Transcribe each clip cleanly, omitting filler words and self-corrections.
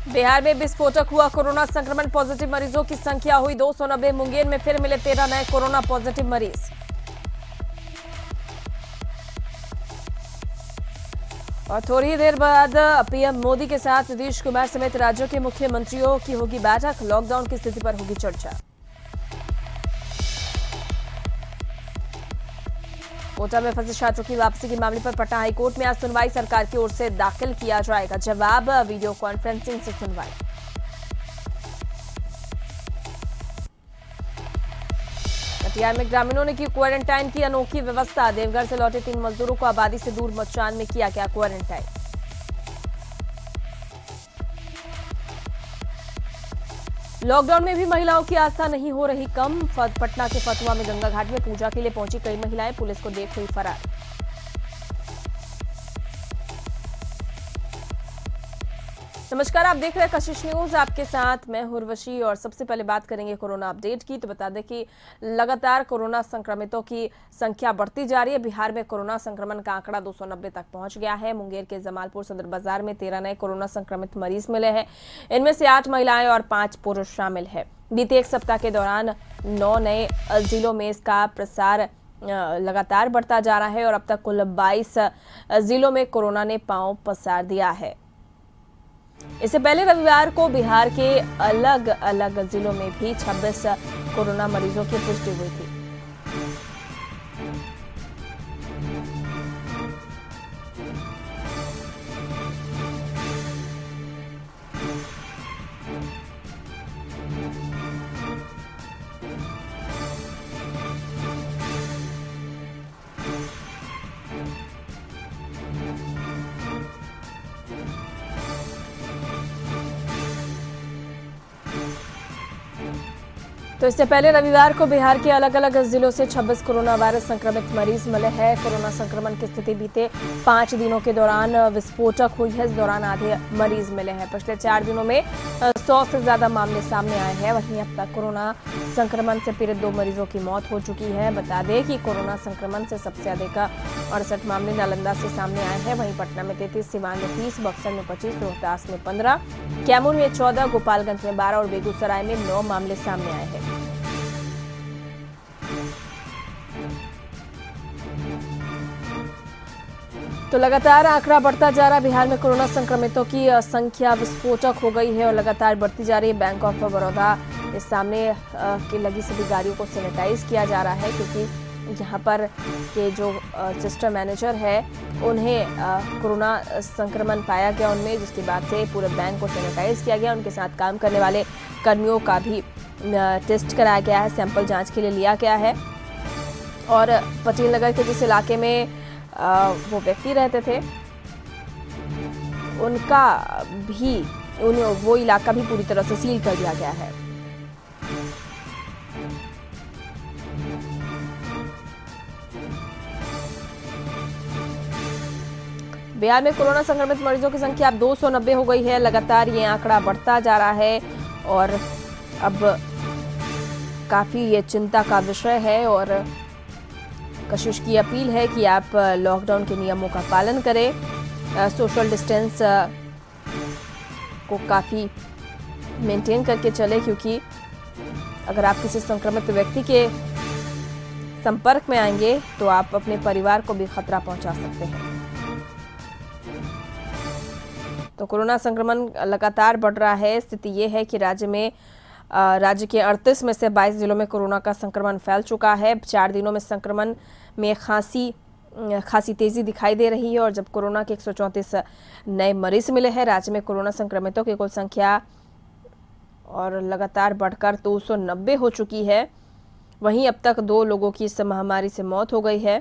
बिहार में विस्फोटक हुआ कोरोना संक्रमण, पॉजिटिव मरीजों की संख्या हुई 290। मुंगेर में फिर मिले 13 नए कोरोना पॉजिटिव मरीज। और थोड़ी देर बाद पीएम मोदी के साथ नीतीश कुमार समेत राज्यों के मुख्यमंत्रियों की होगी बैठक। लॉकडाउन की स्थिति पर होगी चर्चा। कोटा में फंसे छात्रों की वापसी के मामले पर पटना हाईकोर्ट में आज सुनवाई। सरकार की ओर से दाखिल किया जाएगा जवाब। वीडियो कॉन्फ्रेंसिंग से सुनवाई। कटिहार में ग्रामीणों ने की क्वारंटाइन की अनोखी व्यवस्था। देवघर से लौटे 3 मजदूरों को आबादी से दूर मचान में किया गया क्वारंटाइन। लॉकडाउन में भी महिलाओं की आस्था नहीं हो रही कम। पटना के फतुहा में गंगा घाट में पूजा के लिए पहुंची कई महिलाएं पुलिस को देख हुई फरार। नमस्कार, आप देख रहे हैं कशिश न्यूज। आपके साथ मैं उर्वशी। और सबसे पहले बात करेंगे कोरोना अपडेट की। तो बता दें कि लगातार कोरोना संक्रमितों की संख्या बढ़ती जा रही है। बिहार में कोरोना संक्रमण का आंकड़ा 290 तक पहुंच गया है। मुंगेर के जमालपुर सदर बाजार में 13 नए कोरोना संक्रमित मरीज मिले हैं। इनमें से 8 महिलाएं और 5 पुरुष शामिल है। बीते एक सप्ताह के दौरान 9 नए जिलों में इसका प्रसार लगातार बढ़ता जा रहा है और अब तक कुल 22 जिलों में कोरोना ने पांव पसार दिया है। इससे पहले रविवार को बिहार के अलग अलग जिलों में भी 26 कोरोना मरीजों की पुष्टि हुई थी। तो इससे पहले रविवार को बिहार के अलग अलग जिलों से 26 कोरोना वायरस संक्रमित मरीज मिले हैं। कोरोना संक्रमण की स्थिति बीते 5 दिनों के दौरान विस्फोटक हुई है। इस दौरान आधे मरीज मिले हैं। पिछले 4 दिनों में 100 से ज्यादा मामले सामने आए हैं। वहीं अब तक कोरोना संक्रमण से पीड़ित 2 मरीजों की मौत हो चुकी है। बता दें कि कोरोना संक्रमण से सबसे अधिक 68 मामले नालंदा से सामने आए हैं। वहीं पटना में 33, सिवान में 30, बक्सर में 25, रोहतास में 15, कैमूर में 14, गोपालगंज में 12 और बेगूसराय में 9 मामले सामने आए हैं। तो लगातार आंकड़ा बढ़ता जा रहा है। बिहार में कोरोना संक्रमितों की संख्या विस्फोटक हो गई है और लगातार बढ़ती जा रही है। बैंक ऑफ बड़ौदा के सामने की लगी सभी गाड़ियों को सैनिटाइज किया जा रहा है, क्योंकि यहाँ पर के जो सिस्टम मैनेजर है उन्हें कोरोना संक्रमण पाया गया उनमें, जिसके बाद से पूरे बैंक को सैनिटाइज किया गया। उनके साथ काम करने वाले कर्मियों का भी टेस्ट कराया गया है, सैंपल जांच के लिए लिया गया है। और पटेल नगर के जिस इलाके में वो व्यक्ति रहते थे उनका भी वो इलाका भी पूरी तरह से सील कर दिया गया है। बिहार में कोरोना संक्रमित मरीजों की संख्या अब 290 हो गई है। लगातार ये आंकड़ा बढ़ता जा रहा है और अब काफी ये चिंता का विषय है। और कशिश की अपील है कि आप लॉकडाउन के नियमों का पालन करें, सोशल डिस्टेंस को काफ़ी मेंटेन करके चलें, क्योंकि अगर आप किसी संक्रमित व्यक्ति के संपर्क में आएंगे तो आप अपने परिवार को भी खतरा पहुंचा सकते हैं। तो कोरोना संक्रमण लगातार बढ़ रहा है। स्थिति ये है कि राज्य के 38 में से 22 जिलों में कोरोना का संक्रमण फैल चुका है। 4 दिनों में संक्रमण में खासी तेजी दिखाई दे रही है। और जब कोरोना के 134 नए मरीज मिले हैं, राज्य में कोरोना संक्रमितों की कुल संख्या और लगातार बढ़कर 290 हो चुकी है। वहीं अब तक 2 लोगों की इस महामारी से मौत हो गई है।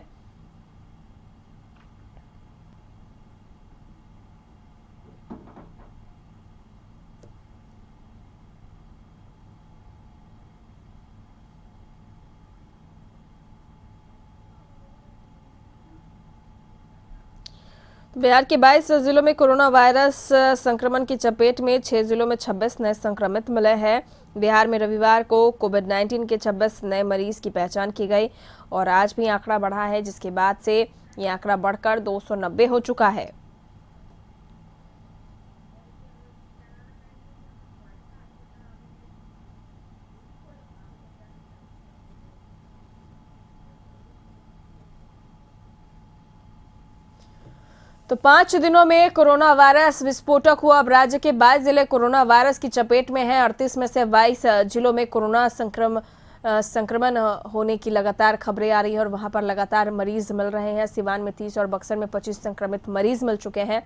बिहार के 22 जिलों में कोरोना वायरस संक्रमण की चपेट में। 6 जिलों में 26 नए संक्रमित मिले हैं। बिहार में रविवार को कोविड-19 के 26 नए मरीज की पहचान की गई और आज भी आंकड़ा बढ़ा है, जिसके बाद से ये आंकड़ा बढ़कर 290 हो चुका है। तो 5 दिनों में कोरोना वायरस विस्फोटक हुआ। अब राज्य के 22 जिले कोरोना वायरस की चपेट में हैं। 38 में से 22 जिलों में कोरोना संक्रमण होने की लगातार खबरें आ रही है और वहां पर लगातार मरीज मिल रहे हैं। सिवान में 30 और बक्सर में 25 संक्रमित मरीज मिल चुके हैं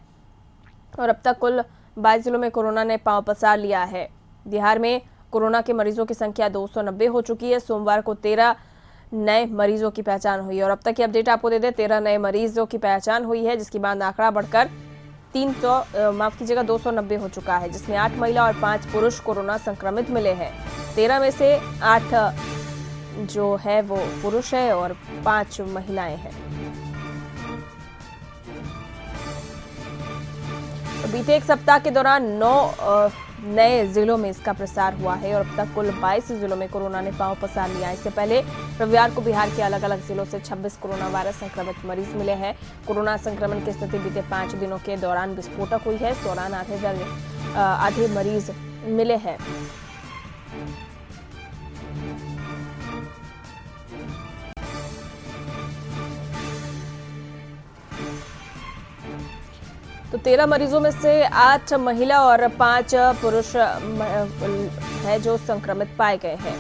और अब तक कुल 22 जिलों में कोरोना ने पांव पसार लिया है। बिहार में कोरोना के मरीजों की संख्या 290 हो चुकी है। सोमवार को 13 नए मरीजों की पहचान हुई है और अब तक की अपडेट आपको दे दें, 13 नए मरीजों की पहचान हुई है, जिसके बाद आंकड़ा बढ़कर 290 हो चुका है, जिसमें 8 महिला और 5 पुरुष कोरोना संक्रमित मिले हैं। 13 में से 8 जो है वो पुरुष है और 5 महिलाएं हैं। तो बीते एक सप्ताह के दौरान 9 नए जिलों में इसका प्रसार हुआ है और अब तक कुल 22 जिलों में कोरोना ने पांव पसार लिया। इससे पहले रविवार को बिहार के अलग अलग जिलों से 26 कोरोना वायरस संक्रमित मरीज मिले हैं। कोरोना संक्रमण की स्थिति बीते 5 दिनों के दौरान विस्फोटक हुई है। इस दौरान आधे मरीज मिले हैं। तो 13 मरीजों में से 8 महिला और 5 पुरुष है जो संक्रमित पाए गए हैं।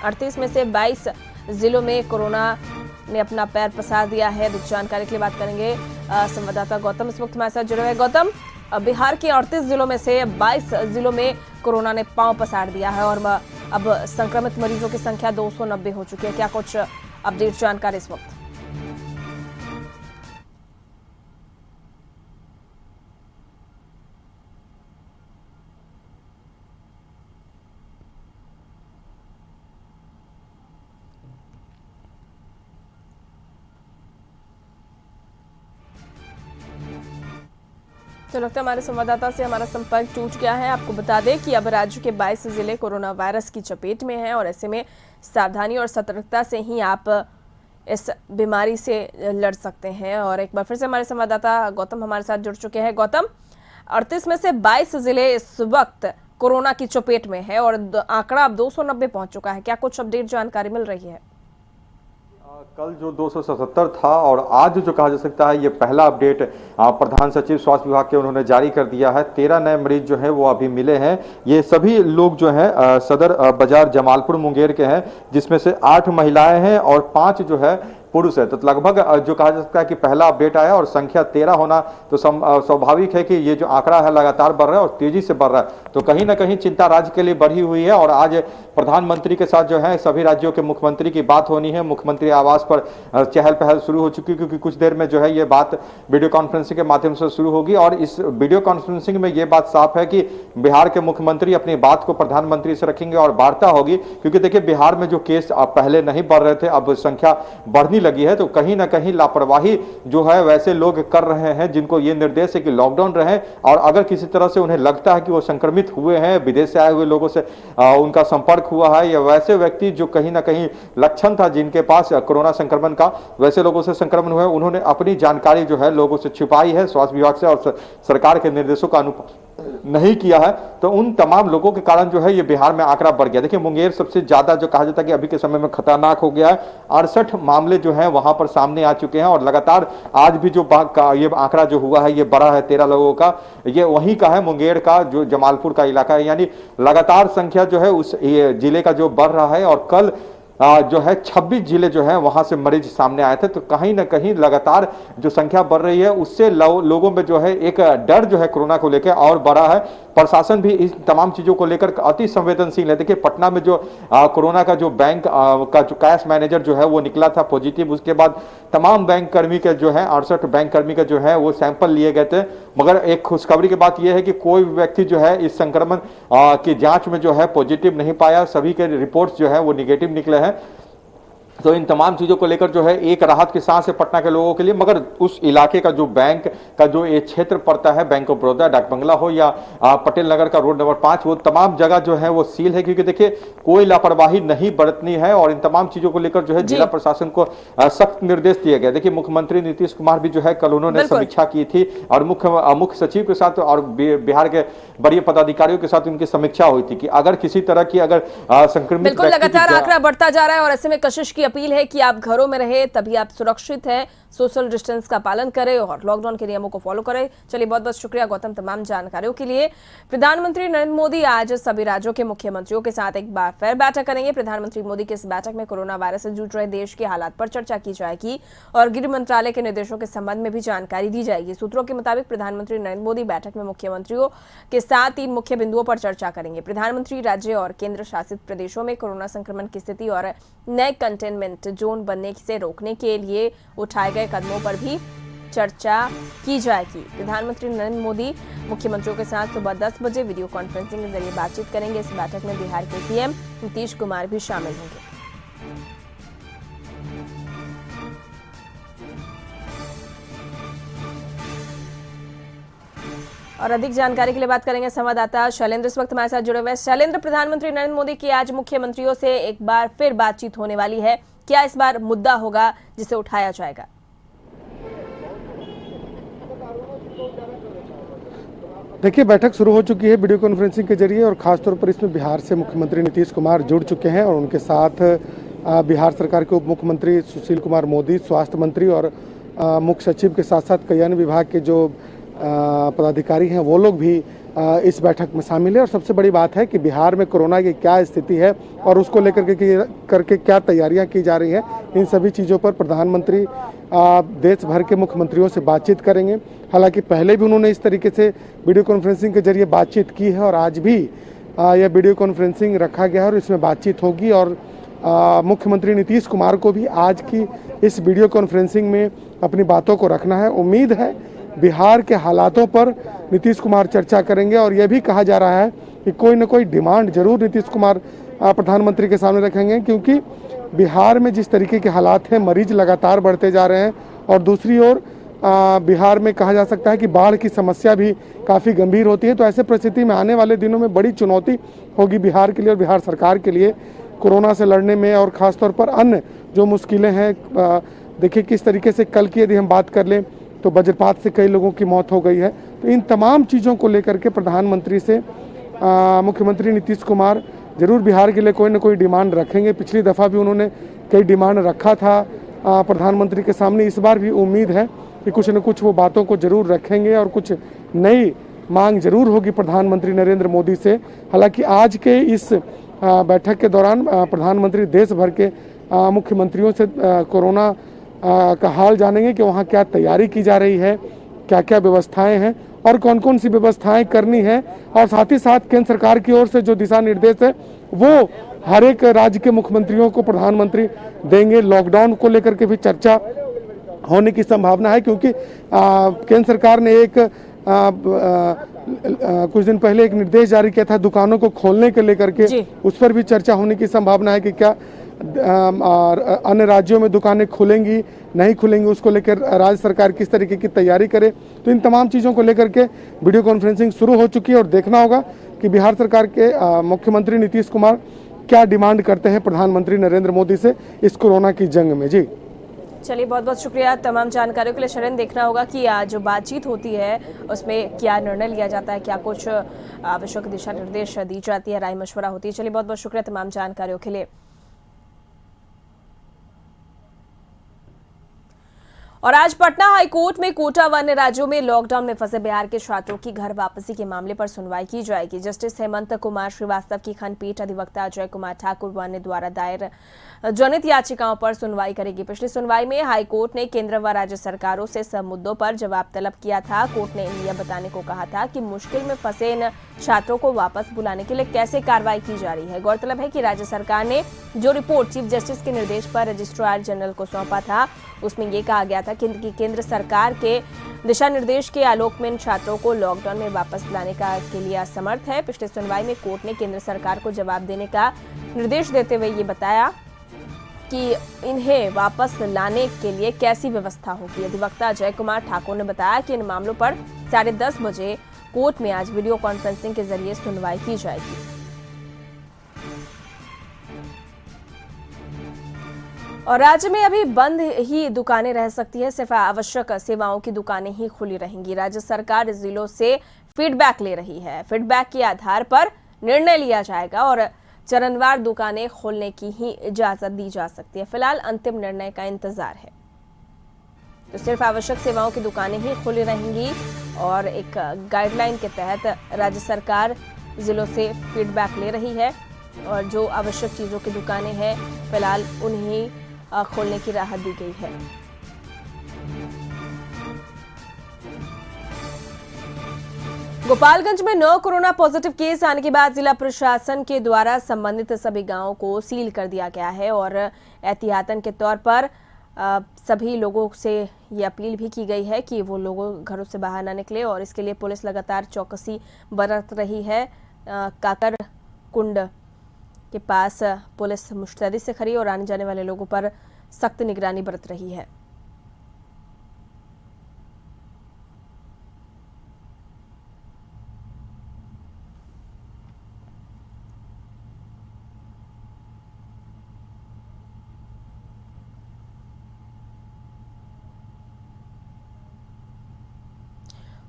38 में से 22 जिलों में कोरोना ने अपना पैर पसार दिया है। अधिक जानकारी के लिए बात करेंगे संवाददाता गौतम इस वक्त हमारे साथ जुड़े हुए। गौतम, बिहार के 38 जिलों में से 22 जिलों में कोरोना ने पांव पसार दिया है और अब संक्रमित मरीजों की संख्या 290 हो चुकी है। क्या कुछ अपडेट जानकारी इस वक्त? तो लगता है हमारे संवाददाता से हमारा संपर्क टूट गया है। आपको बता दें कि अब राज्य के 22 जिले कोरोना वायरस की चपेट में हैं और ऐसे में सावधानी और सतर्कता से ही आप इस बीमारी से लड़ सकते हैं। और एक बार फिर से हमारे संवाददाता गौतम हमारे साथ जुड़ चुके हैं। गौतम, 38 में से 22 जिले इस वक्त कोरोना की चपेट में है और आंकड़ा अब 290 पहुंच चुका है। क्या कुछ अपडेट जानकारी मिल रही है? कल जो 277 था और आज जो कहा जा सकता है ये पहला अपडेट प्रधान सचिव स्वास्थ्य विभाग के उन्होंने जारी कर दिया है। 13 नए मरीज जो है वो अभी मिले हैं। ये सभी लोग जो हैं सदर बाजार जमालपुर मुंगेर के हैं, जिसमें से 8 महिलाएं हैं और 5 जो है पुरुष है। तो लगभग जो कहा जा सकता है कि पहला अपडेट आया और संख्या 13 होना तो स्वाभाविक है कि ये जो आंकड़ा है लगातार बढ़ रहा है और तेजी से बढ़ रहा है। तो कहीं ना कहीं चिंता राज्य के लिए बढ़ी हुई है और आज प्रधानमंत्री के साथ जो है सभी राज्यों के मुख्यमंत्री की बात होनी है। मुख्यमंत्री आवास पर चहल पहल शुरू हो चुकी है, क्योंकि कुछ देर में जो है ये बात वीडियो कॉन्फ्रेंसिंग के माध्यम से शुरू होगी और इस वीडियो कॉन्फ्रेंसिंग में ये बात साफ है कि बिहार के मुख्यमंत्री अपनी बात को प्रधानमंत्री से रखेंगे और वार्ता होगी। क्योंकि देखिए, बिहार में जो केस पहले नहीं बढ़ रहे थे, अब संख्या बढ़नी लगी है। तो कहीं ना कहीं लापरवाही जो है वैसे लोग कर रहे हैं जिनको ये निर्देश है कि लॉकडाउन रहे, और अगर किसी तरह से उन्हें लगता है कि वो संक्रमित हुए हैं, विदेश से आए हुए लोगों से उनका संपर्क हुआ है, या वैसे व्यक्ति जो कहीं ना कहीं लक्षण था जिनके पास कोरोना संक्रमण का, वैसे लोगों से संक्रमण हुआ है, उन्होंने अपनी जानकारी जो है लोगों से छिपाई है स्वास्थ्य विभाग से और सरकार के निर्देशों का नहीं किया है। तो उन तमाम लोगों के कारण जो है ये बिहार में आंकड़ा बढ़ गया। देखिए, मुंगेर सबसे ज्यादा जो कहा जाता है कि अभी के समय में खतरनाक हो गया है। 68 मामले जो हैं वहां पर सामने आ चुके हैं और लगातार आज भी जो ये आंकड़ा जो हुआ है ये बढ़ा है 13 लोगों का। ये वहीं का है, मुंगेर का जो जमालपुर का इलाका है। यानी लगातार संख्या जो है उस जिले का जो बढ़ रहा है और कल जो है 26 जिले जो है वहां से मरीज सामने आए थे। तो कहीं ना कहीं लगातार जो संख्या बढ़ रही है उससे लोगों में जो है एक डर जो है कोरोना को लेकर और बढ़ा है। प्रशासन भी इस तमाम चीजों को लेकर अति संवेदनशील है। देखिए, पटना में जो कोरोना का जो बैंक का जो कैश मैनेजर जो है वो निकला था पॉजिटिव, उसके बाद तमाम बैंक कर्मी के जो है 68 बैंक कर्मी का जो है वो सैंपल लिए गए थे। मगर एक खुशखबरी की बात यह है कि कोई व्यक्ति जो है इस संक्रमण की जांच में जो है पॉजिटिव नहीं पाया, सभी के रिपोर्ट्स जो है वो निगेटिव निकले हैं। तो इन तमाम चीजों को लेकर जो है एक राहत की सांस है पटना के लोगों के लिए। मगर उस इलाके का जो बैंक का जो ये क्षेत्र पड़ता है, बैंक ऑफ बड़ौदा, डाक बंगला हो या पटेल नगर का रोड नंबर 5, वो तमाम जगह जो है वो सील है। क्योंकि देखिए, कोई लापरवाही नहीं बरतनी है और इन तमाम चीजों को लेकर जो है जिला प्रशासन को सख्त निर्देश दिए गए। देखिए, मुख्यमंत्री नीतीश कुमार भी जो है कल उन्होंने समीक्षा की थी और मुख्य सचिव के साथ और बिहार के बड़े पदाधिकारियों के साथ उनकी समीक्षा हुई थी कि अगर किसी तरह की अगर संक्रमित लगातार आंकड़ा बढ़ता जा रहा है और ऐसे में कशिश की अपील है कि आप घरों में रहे, तभी आप सुरक्षित हैं। सोशल डिस्टेंस का पालन करें और लॉकडाउन के नियमों को फॉलो करें। चलिए, बहुत बहुत शुक्रिया गौतम तमाम जानकारियों के लिए। प्रधानमंत्री नरेंद्र मोदी आज सभी राज्यों के मुख्यमंत्रियों के साथ एक बार फिर बैठक करेंगे। प्रधानमंत्री मोदी की इस बैठक में कोरोना वायरस से जूझ रहे देश के हालात पर चर्चा की जाएगी और गृह मंत्रालय के निर्देशों के संबंध में भी जानकारी दी जाएगी। सूत्रों के मुताबिक प्रधानमंत्री नरेंद्र मोदी बैठक में मुख्यमंत्रियों के साथ 3 मुख्य बिंदुओं पर चर्चा करेंगे। प्रधानमंत्री राज्य और केंद्र शासित प्रदेशों में कोरोना संक्रमण की स्थिति और नए कंटेनमेंट जोन बनने से रोकने के लिए उठाए गए कदमों पर भी चर्चा की जाएगी। प्रधानमंत्री नरेंद्र मोदी मुख्यमंत्रियों के साथ सुबह 10 बजे वीडियो कॉन्फ्रेंसिंग के जरिए बातचीत करेंगे। इस बैठक में बिहार के सीएम नीतीश कुमार भी शामिल होंगे। और अधिक जानकारी के लिए बात करेंगे संवाददाता शैलेंद्र इस वक्त हमारे साथ जुड़े हुए हैं। शैलेंद्र, प्रधानमंत्री नरेंद्र मोदी की आज मुख्यमंत्रियों से एक बार फिर बातचीत होने वाली है। क्या इस बार मुद्दा होगा जिसे उठाया जाएगा? देखिए, बैठक शुरू हो चुकी है वीडियो कॉन्फ्रेंसिंग के जरिए और खासतौर पर इसमें बिहार से मुख्यमंत्री नीतीश कुमार जुड़ चुके हैं और उनके साथ बिहार सरकार के उप मुख्यमंत्री सुशील कुमार मोदी, स्वास्थ्य मंत्री और मुख्य सचिव के साथ साथ कई अन्य विभाग के जो पदाधिकारी हैं वो लोग भी इस बैठक में शामिल है। और सबसे बड़ी बात है कि बिहार में कोरोना की क्या स्थिति है और उसको लेकर के क्या तैयारियां की जा रही हैं, इन सभी चीज़ों पर प्रधानमंत्री देश भर के मुख्यमंत्रियों से बातचीत करेंगे। हालांकि पहले भी उन्होंने इस तरीके से वीडियो कॉन्फ्रेंसिंग के जरिए बातचीत की है और आज भी यह वीडियो कॉन्फ्रेंसिंग रखा गया है और इसमें बातचीत होगी। और मुख्यमंत्री नीतीश कुमार को भी आज की इस वीडियो कॉन्फ्रेंसिंग में अपनी बातों को रखना है। उम्मीद है बिहार के हालातों पर नीतीश कुमार चर्चा करेंगे और यह भी कहा जा रहा है कि कोई न कोई डिमांड जरूर नीतीश कुमार प्रधानमंत्री के सामने रखेंगे, क्योंकि बिहार में जिस तरीके के हालात हैं, मरीज लगातार बढ़ते जा रहे हैं और दूसरी ओर बिहार में कहा जा सकता है कि बाढ़ की समस्या भी काफ़ी गंभीर होती है। तो ऐसे परिस्थिति में आने वाले दिनों में बड़ी चुनौती होगी बिहार के लिए और बिहार सरकार के लिए कोरोना से लड़ने में। और ख़ासतौर पर अन्य जो मुश्किलें हैं, देखिए किस तरीके से कल की यदि हम बात कर लें तो वज्रपात से कई लोगों की मौत हो गई है। तो इन तमाम चीज़ों को लेकर के प्रधानमंत्री से मुख्यमंत्री नीतीश कुमार जरूर बिहार के लिए कोई ना कोई डिमांड रखेंगे। पिछली दफ़ा भी उन्होंने कई डिमांड रखा था प्रधानमंत्री के सामने। इस बार भी उम्मीद है कि कुछ न कुछ वो बातों को जरूर रखेंगे और कुछ नई मांग जरूर होगी प्रधानमंत्री नरेंद्र मोदी से। हालांकि आज के इस बैठक के दौरान प्रधानमंत्री देश भर के मुख्यमंत्रियों से कोरोना का हाल जानेंगे कि वहाँ क्या तैयारी की जा रही है, क्या क्या व्यवस्थाएं हैं और कौन कौन सी व्यवस्थाएं करनी है। और साथ ही साथ केंद्र सरकार की ओर से जो दिशा निर्देश है वो हर एक राज्य के मुख्यमंत्रियों को प्रधानमंत्री देंगे। लॉकडाउन को लेकर के भी चर्चा होने की संभावना है, क्योंकि केंद्र सरकार ने कुछ दिन पहले एक निर्देश जारी किया था दुकानों को खोलने के लेकर के, उस पर भी चर्चा होने की संभावना है कि क्या अन्य राज्यों में दुकानें खुलेंगी नहीं खुलेंगी, उसको लेकर राज्य सरकार किस तरीके की तैयारी करे। तो इन तमाम चीज़ों को लेकर के वीडियो कॉन्फ्रेंसिंग शुरू हो चुकी है और देखना होगा कि बिहार सरकार के मुख्यमंत्री नीतीश कुमार क्या डिमांड करते हैं प्रधानमंत्री नरेंद्र मोदी से इस कोरोना की जंग में। जी चलिए, बहुत बहुत शुक्रिया तमाम जानकारियों के लिए शरण। देखना होगा कि आज जो बातचीत होती है उसमें क्या निर्णय लिया जाता है, क्या कुछ आवश्यक दिशा निर्देश दी जाती है, राय मशवरा होती है। चलिए, बहुत बहुत शुक्रिया तमाम जानकारियों के लिए। और आज पटना हाईकोर्ट में कोटा व अन्य राज्यों में लॉकडाउन में फंसे बिहार के छात्रों की घर वापसी के मामले पर सुनवाई की जाएगी। जस्टिस हेमंत कुमार श्रीवास्तव की खंडपीठ अधिवक्ता अजय कुमार ठाकुर व अन्य द्वारा दायर जनहित याचिकाओं पर सुनवाई करेगी। पिछली सुनवाई में हाईकोर्ट ने केंद्र व राज्य सरकारों से सब मुद्दों पर जवाब तलब किया था। कोर्ट ने यह बताने को कहा था कि मुश्किल में फंसे इन छात्रों को वापस बुलाने के लिए कैसे कार्रवाई की जा रही है। गौरतलब है कि राज्य सरकार ने जो रिपोर्ट चीफ जस्टिस के निर्देश पर रजिस्ट्रार जनरल को सौंपा था उसमें यह कहा गया था कि केंद्र सरकार के दिशा निर्देश के आलोक में इन छात्रों को लॉकडाउन में वापस लाने के लिए असमर्थ है। पिछली सुनवाई में कोर्ट ने केंद्र सरकार को जवाब देने का निर्देश देते हुए ये बताया कि इन्हें वापस लाने के लिए कैसी व्यवस्था होगी। अधिवक्ता अजय कुमार ठाकुर ने बताया कि इन मामलों पर 10:30 बजे कोर्ट में आज वीडियो कॉन्फ्रेंसिंग के जरिए सुनवाई की जाएगी। और राज्य में अभी बंद ही दुकानें रह सकती है, सिर्फ आवश्यक सेवाओं की दुकानें ही खुली रहेंगी। राज्य सरकार जिलों से फीडबैक ले रही है। फीडबैक के आधार पर निर्णय लिया जाएगा और चरणवार दुकानें खोलने की ही इजाजत दी जा सकती है। फिलहाल अंतिम निर्णय का इंतजार है। तो सिर्फ आवश्यक सेवाओं की दुकानें ही खुली रहेंगी और एक गाइडलाइन के तहत राज्य सरकार जिलों से फीडबैक ले रही है और जो आवश्यक चीजों की दुकानें हैं फिलहाल उन्हें खोलने की राहत दी गई है। गोपालगंज में 9 कोरोना पॉजिटिव केस आने के बाद जिला प्रशासन के द्वारा संबंधित सभी गांवों को सील कर दिया गया है और एहतियातन के तौर पर सभी लोगों से ये अपील भी की गई है कि वो लोगों घरों से बाहर ना निकले और इसके लिए पुलिस लगातार चौकसी बरत रही है। काकर कुंड के पास पुलिस मुस्तैदी से खड़ी और आने जाने वाले लोगों पर सख्त निगरानी बरत रही है।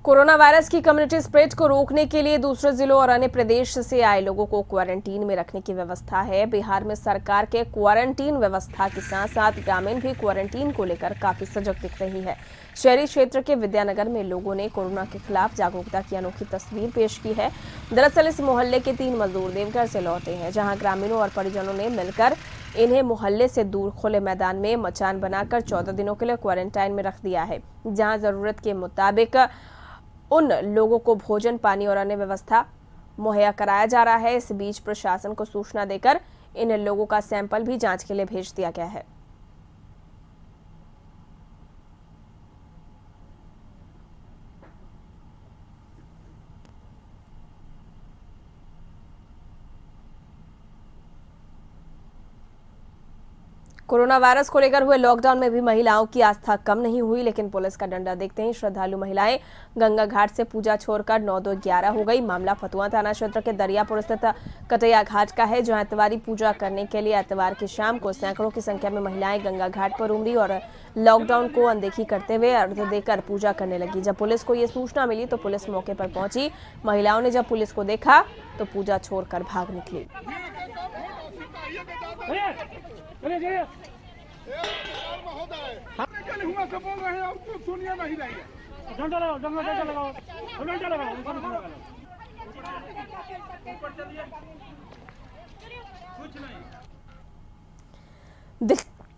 कोरोना वायरस की कम्युनिटी स्प्रेड को रोकने के लिए दूसरे जिलों और अन्य प्रदेश से आए लोगों को क्वारंटीन में रखने की व्यवस्था है। बिहार में सरकार के क्वारंटीन व्यवस्था के साथ साथ ग्रामीण भी क्वारंटीन को लेकर काफी सजग दिख रही है। शहरी क्षेत्र के विद्यानगर में लोगों ने कोरोना के खिलाफ जागरूकता की अनोखी तस्वीर पेश की है। दरअसल इस मोहल्ले के 3 मजदूर देवघर से लौटे हैं, जहां ग्रामीणों और परिजनों ने मिलकर इन्हें मोहल्ले से दूर खुले मैदान में मचान बनाकर 14 दिनों के लिए क्वारंटाइन में रख दिया है, जहां जरूरत के मुताबिक उन लोगों को भोजन, पानी और अन्य व्यवस्था मुहैया कराया जा रहा है। इस बीच प्रशासन को सूचना देकर इन लोगों का सैंपल भी जांच के लिए भेज दिया गया है। कोरोना वायरस को लेकर हुए लॉकडाउन में भी महिलाओं की आस्था कम नहीं हुई, लेकिन पुलिस का डंडा देखते ही श्रद्धालु महिलाएं गंगा घाट से पूजा छोड़कर 9-2-11 हो गई। मामला फतुहा थाना क्षेत्र के दरियापुर स्थित कटैया घाट का है, जहां इतवारी पूजा करने के लिए इतवार की शाम को सैकड़ों की संख्या में महिलाएं गंगा घाट पर उमड़ी और लॉकडाउन को अनदेखी करते हुए अर्घ्य देकर पूजा करने लगी। जब पुलिस को ये सूचना मिली तो पुलिस मौके पर पहुंची। महिलाओं ने जब पुलिस को देखा तो पूजा छोड़कर भाग निकली।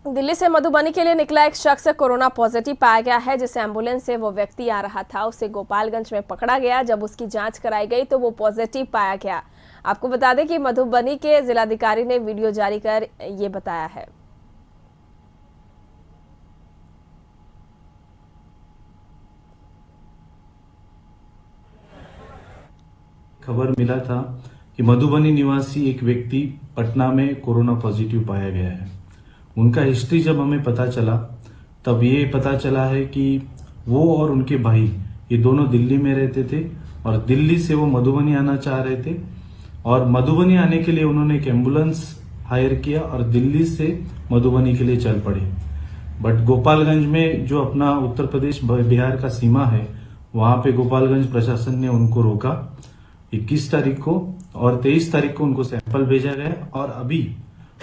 दिल्ली से मधुबनी के लिए निकला एक शख्स कोरोना पॉजिटिव पाया गया है। जिस एम्बुलेंस से वो व्यक्ति आ रहा था उसे गोपालगंज में पकड़ा गया। जब उसकी जांच कराई गई तो वो पॉजिटिव पाया गया। आपको बता दें कि मधुबनी के जिलाधिकारी ने वीडियो जारी कर ये बताया है। खबर मिला था कि मधुबनी निवासी एक व्यक्ति पटना में कोरोना पॉजिटिव पाया गया है। उनका हिस्ट्री जब हमें पता चला तब ये पता चला है कि वो और उनके भाई ये दोनों दिल्ली में रहते थे और दिल्ली से वो मधुबनी आना चाह रहे थे और मधुबनी आने के लिए उन्होंने एक एम्बुलेंस हायर किया और दिल्ली से मधुबनी के लिए चल पड़े। बट गोपालगंज में जो अपना उत्तर प्रदेश बिहार का सीमा है वहां पे गोपालगंज प्रशासन ने उनको रोका। 21 तारीख को और 23 तारीख को उनको सैंपल भेजा गया और अभी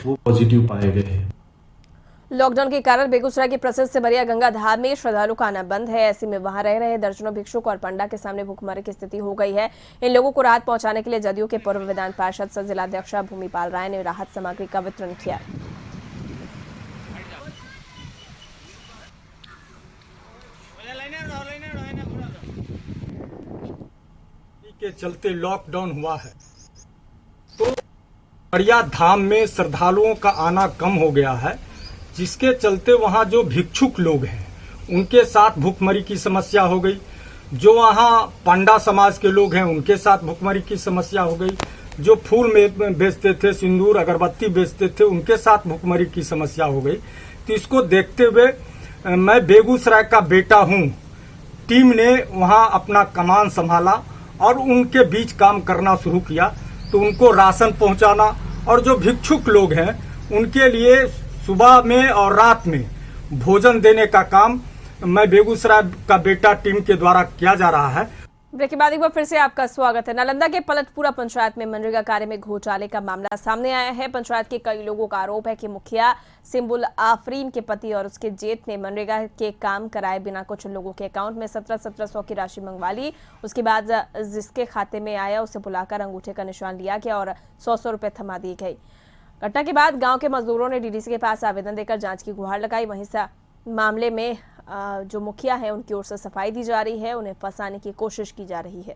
वो पॉजिटिव पाए गए हैं। लॉकडाउन के कारण बेगूसराय के प्रसिद्ध सिमरिया गंगा धाम में श्रद्धालु का आना बंद है। ऐसे में वहां रह रहे दर्जनों भिक्षुक और पंडा के सामने भूखमरी की स्थिति हो गई है। इन लोगों को राहत पहुंचाने के लिए जदयू के पूर्व विधान पार्षद सह जिलाध्यक्ष भूमिपाल राय ने राहत सामग्री का वितरण किया। के चलते लॉकडाउन हुआ है तो सिमरिया धाम में श्रद्धालुओं का आना कम हो गया है, जिसके चलते वहां जो भिक्षुक लोग हैं उनके साथ भूखमरी की समस्या हो गई। जो वहां पांडा समाज के लोग हैं उनके साथ भूखमरी की समस्या हो गई। जो फूल में बेचते थे, सिंदूर अगरबत्ती बेचते थे, उनके साथ भूखमरी की समस्या हो गई। तो इसको देखते हुए मैं बेगूसराय का बेटा हूं, टीम ने वहां अपना कमान संभाला और उनके बीच काम करना शुरू किया। तो उनको राशन पहुंचाना और जो भिक्षुक लोग हैं उनके लिए सुबह में और रात में भोजन देने का काम मैं बेगूसराय का बेटा टीम के द्वारा किया जा रहा है। ब्रेक के बाद एक बार फिर से आपका स्वागत है। नालंदा के पलटपुरा पंचायत में मनरेगा कार्य में घोटाले का मामला सामने आया है। पंचायत के कई लोगों का आरोप है कि मुखिया सिंबुल आफरीन के पति और उसके जेठ ने मनरेगा के काम कराए बिना कुछ लोगों के अकाउंट में 1700 की राशि मंगवा ली। उसके बाद जिसके खाते में आया उसे बुलाकर अंगूठे का निशान लिया गया और 100 रुपए थमा दी गई। घटना के बाद गाँव के मजदूरों ने डीडीसी के पास आवेदन देकर जाँच की गुहार लगाई। वहीं मामले में जो मुखिया है उनकी ओर से सफाई दी जा रही है, उन्हें फंसाने की कोशिश की जा रही है।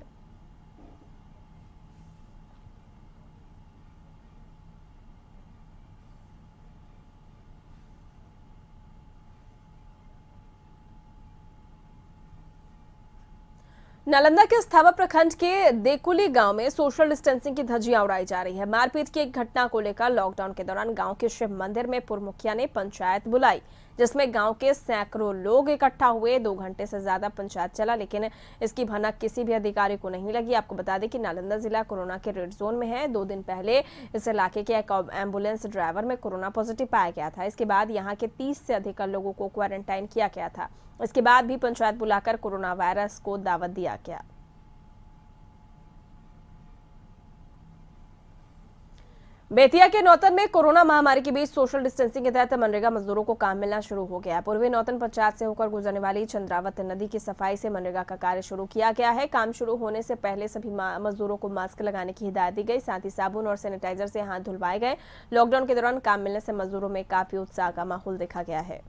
नालंदा के अस्थावा प्रखंड के देकुली गांव में सोशल डिस्टेंसिंग की धज्जियां उड़ाई जा रही है। मारपीट की एक घटना को लेकर लॉकडाउन के दौरान गांव के शिव मंदिर में पूर्व मुखिया ने पंचायत बुलाई, जिसमें गांव के सैकड़ों लोग इकट्ठा हुए। 2 घंटे से ज्यादा पंचायत चला, लेकिन इसकी भनक किसी भी अधिकारी को नहीं लगी। आपको बता दें कि नालंदा जिला कोरोना के रेड जोन में है। 2 दिन पहले इस इलाके के एक एम्बुलेंस ड्राइवर में कोरोना पॉजिटिव पाया गया था। इसके बाद यहाँ के 30 से अधिक लोगों को क्वारंटाइन किया गया था। इसके बाद भी पंचायत बुलाकर कोरोना वायरस को दावत दिया गया। बेतिया के नौतन में कोरोना महामारी के बीच सोशल डिस्टेंसिंग के तहत मनरेगा मजदूरों को काम मिलना शुरू हो गया है। पूर्वी नौतन पंचायत से होकर गुजरने वाली चंद्रावत नदी की सफाई से मनरेगा का कार्य शुरू किया गया है। काम शुरू होने से पहले सभी मजदूरों को मास्क लगाने की हिदायत दी गई, साथ ही साबुन और सैनिटाइजर से हाथ धुलवाए गए। लॉकडाउन के दौरान काम मिलने से मजदूरों में काफी उत्साह का माहौल देखा गया है।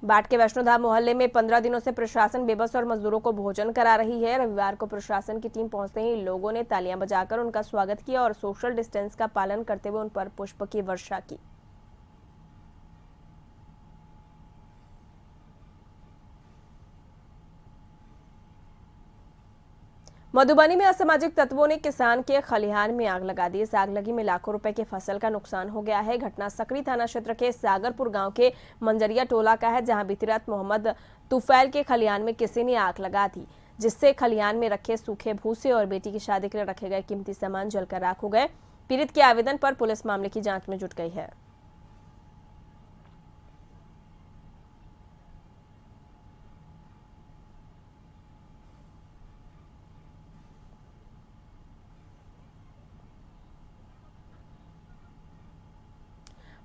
बाट के वैष्णोधाम मोहल्ले में 15 दिनों से प्रशासन बेबस और मजदूरों को भोजन करा रही है। रविवार को प्रशासन की टीम पहुंचते ही लोगों ने तालियां बजाकर उनका स्वागत किया और सोशल डिस्टेंस का पालन करते हुए उन पर पुष्प की वर्षा की। मधुबनी में असामाजिक तत्वों ने किसान के खलिहान में आग लगा दी। इस आगलगी में लाखों रुपए के फसल का नुकसान हो गया है। घटना सकरी थाना क्षेत्र के सागरपुर गांव के मंजरिया टोला का है, जहां बीती रात मोहम्मद तुफैल के खलिहान में किसी ने आग लगा दी, जिससे खलिहान में रखे सूखे भूसे और बेटी की शादी के लिए रखे गए कीमती सामान जलकर राख हो गए। पीड़ित के आवेदन पर पुलिस मामले की जांच में जुट गई है।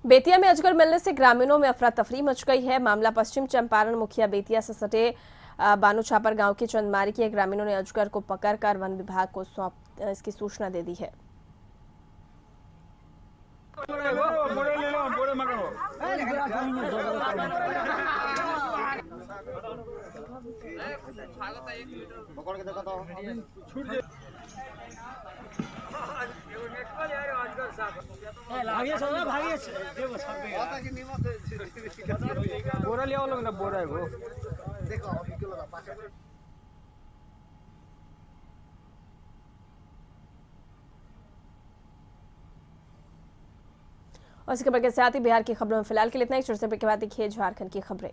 बेतिया में अजगर मिलने से ग्रामीणों में अफरा तफरी मच गई है। मामला पश्चिम चंपारण मुखिया बेतिया से सटे बानू छापर गांव के चंदमारी के ग्रामीणों ने अजगर को पकड़कर वन विभाग को सौंप इसकी सूचना दे दी है। बोरा ले आओ लोग ना, बोरा है वो। और इस खबर के साथ ही बिहार की खबरों में फिलहाल के लिए इतना ही। छोटे से ब्रेक के बाद देखिए झारखंड की खबरें।